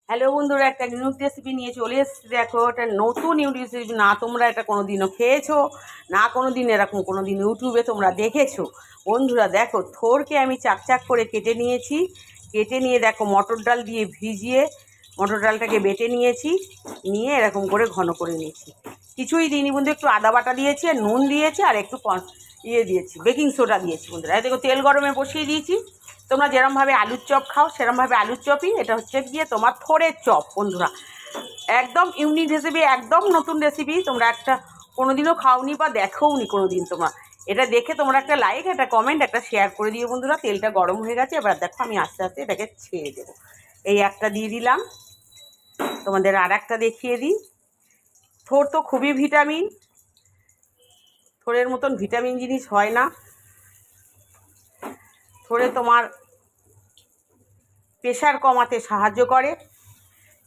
Hello বন্ধুরা, একটা new recipe নিয়ে চলে এসেছি। দেখো, এটা নতুন রেসিপি, না তোমরা এটা কোনো দিনও খেয়েছো, না কোনো দিন এরকম কোনো দিন ইউটিউবে তোমরা দেখেছো। বন্ধুরা দেখো, থোরকে আমি চাক চাক করে কেটে নিয়েছি। কেটে নিয়ে দেখো মটর ডাল দিয়ে ভিজিয়ে মটর ডালটাকে বেটে নিয়েছি, নিয়ে এরকম করে ঘন করে নিয়েছি। কিছুই দিইনি বন্ধু, একটু আদা বাটা দিয়েছি আর নুন দিয়েছি আর একটু দিয়েছি, বেকিং সোডা দিয়েছি। বন্ধুরা দেখো, তেল গরমে বসিয়ে দিয়েছি। তোমরা যেরমভাবে আলুর চপ খাও সেরমভাবে আলুর চপই, এটা হচ্ছে গিয়ে তোমার থোড়ের চপ। বন্ধুরা একদম ইউনিক রেসিপি, একদম নতুন রেসিপি। তোমরা একটা কোনোদিনও খাওনি বা দেখোওনি কোনো দিন। তোমরা এটা দেখে তোমরা একটা লাইক, একটা কমেন্ট, একটা শেয়ার করে দিও বন্ধুরা। তেলটা গরম হয়ে গেছে, এবার দেখো আমি আস্তে আস্তে এটাকে ছেড়ে দেবো। এই একটা দিয়ে দিলাম, তোমাদের আর একটা দেখিয়ে দিই। থোর তো খুবই ভিটামিন, থোরের মতন ভিটামিন জিনিস হয় না। থোরে তোমার প্রেশার কমাতে সাহায্য করে।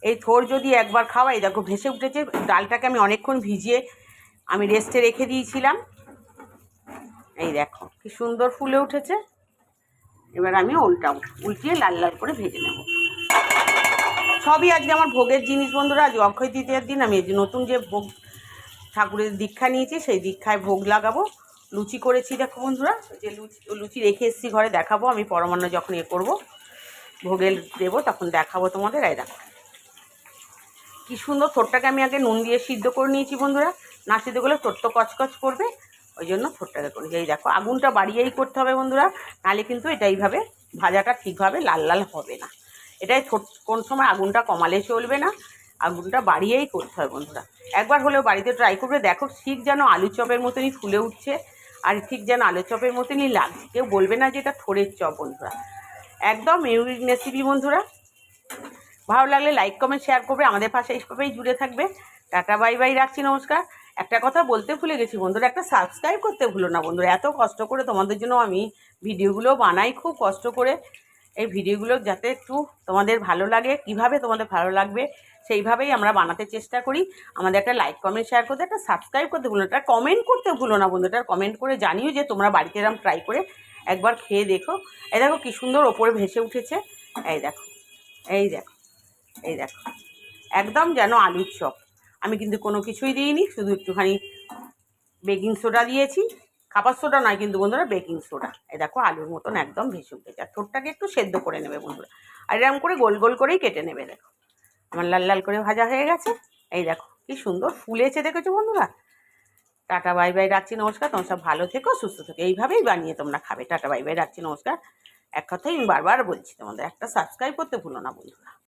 এই থোর যদি একবার খাওয়াই, দেখো ভেসে উঠেছে। ডালটাকে আমি অনেকক্ষণ ভিজিয়ে আমি রেস্টে রেখে দিয়েছিলাম। এই দেখো কি সুন্দর ফুলে উঠেছে। এবার আমি উল্টিয়ে লাল লাল করে ভেজে নেব। সবই আজকে আমার ভোগের জিনিস বন্ধুরা। আজ অক্ষয় তৃতীয়ার দিন আমি নতুন যে ভোগ ঠাকুরের দীক্ষা নিয়েছি, সেই দীক্ষায় ভোগ লাগাবো। লুচি করেছি দেখো বন্ধুরা, যে লুচি রেখে এসেছি ঘরে, দেখাবো আমি পরমান্ন যখন করবো, ভোগে দেবো, তখন দেখাবো তোমাদের। এই দেখো কি সুন্দর। থোরটাকে আমি আগে নুন দিয়ে সিদ্ধ করে নিয়েছি বন্ধুরা। না সিদ্ধ করলে থোর তো কচকচ করবে, ওই জন্য থোরটাকে করে। এই দেখো, আগুনটা বাড়িয়েই করতে হবে বন্ধুরা, নাহলে কিন্তু এটা এইভাবে ভাজাটা ঠিকভাবে লাল লাল হবে না। এটাই কোন সময় আগুনটা কমালে চলবে না, আগুনটা বাড়িয়েই করতে হবে বন্ধুরা। একবার হলেও বাড়িতে ট্রাই করবে। দেখো ঠিক যেন আলু চপের মতনই ফুলে উঠছে, আর ঠিক যেন আলু চপের মতনই লাগছে। কেউ বলবে না যে এটা থোরের চপ বন্ধুরা। একদম ইউনিক রেসিপি বন্ধুরা। ভালো লাগলে লাইক কমেন্ট শেয়ার করবে, আমাদের পাশে এইভাবেই জুড়ে থাকবে। টাটা বাই বাই, রাখছি, নমস্কার। একটা কথা বলতে ভুলে গেছি বন্ধুরা, একটা সাবস্ক্রাইব করতে ভুলো না বন্ধুরা। এত কষ্ট করে তোমাদের জন্য আমি ভিডিওগুলো বানাই, খুব কষ্ট করে। এই ভিডিওগুলো যাতে একটু তোমাদের ভালো লাগে, কিভাবে তোমাদের ভালো লাগবে সেইভাবেই আমরা বানাতে চেষ্টা করি। আমাদের একটা লাইক কমেন্ট শেয়ার করতে, একটা সাবস্ক্রাইব করতে ভুলো না, একটা কমেন্ট করতে ভুলো না বন্ধুরা। কমেন্ট করে জানিও যে তোমরা বাড়িতে এরকম ট্রাই করে একবার খেয়ে দেখো। এই দেখো কী সুন্দর ওপরে ভেসে উঠেছে। এই দেখো, এই দেখো, এই দেখো, একদম যেন আলুর চপ। আমি কিন্তু কোনো কিছুই দিইনি, শুধু একটুখানি বেকিং সোডা দিয়েছি। খাবার সোডা নয় কিন্তু বন্ধুরা, বেকিং সোডা। এই দেখো আলুর মতন একদম ভেসে উঠেছে। আর ঠোঁটটাকে একটু সেদ্ধ করে নেবে বন্ধুরা, আর এরকম করে গোল গোল করেই কেটে নেবে। দেখো আমার লাল লাল করে ভাজা হয়ে গেছে। এই দেখো কি সুন্দর ফুলেছে, দেখেছো বন্ধুরা। টাটা বাই বাই, রাখছি, নমস্কার। তোমরা সব ভালো থেকো, সুস্থ থেকো, এইভাবেই বানিয়ে তোমরা খাবে। টাটা বাই বাই, রাখছি, নমস্কার। এক কথাই আমি বারবার বলছি, তোমাদের একটা সাবস্ক্রাইব করতে ভুলো না বন্ধুরা।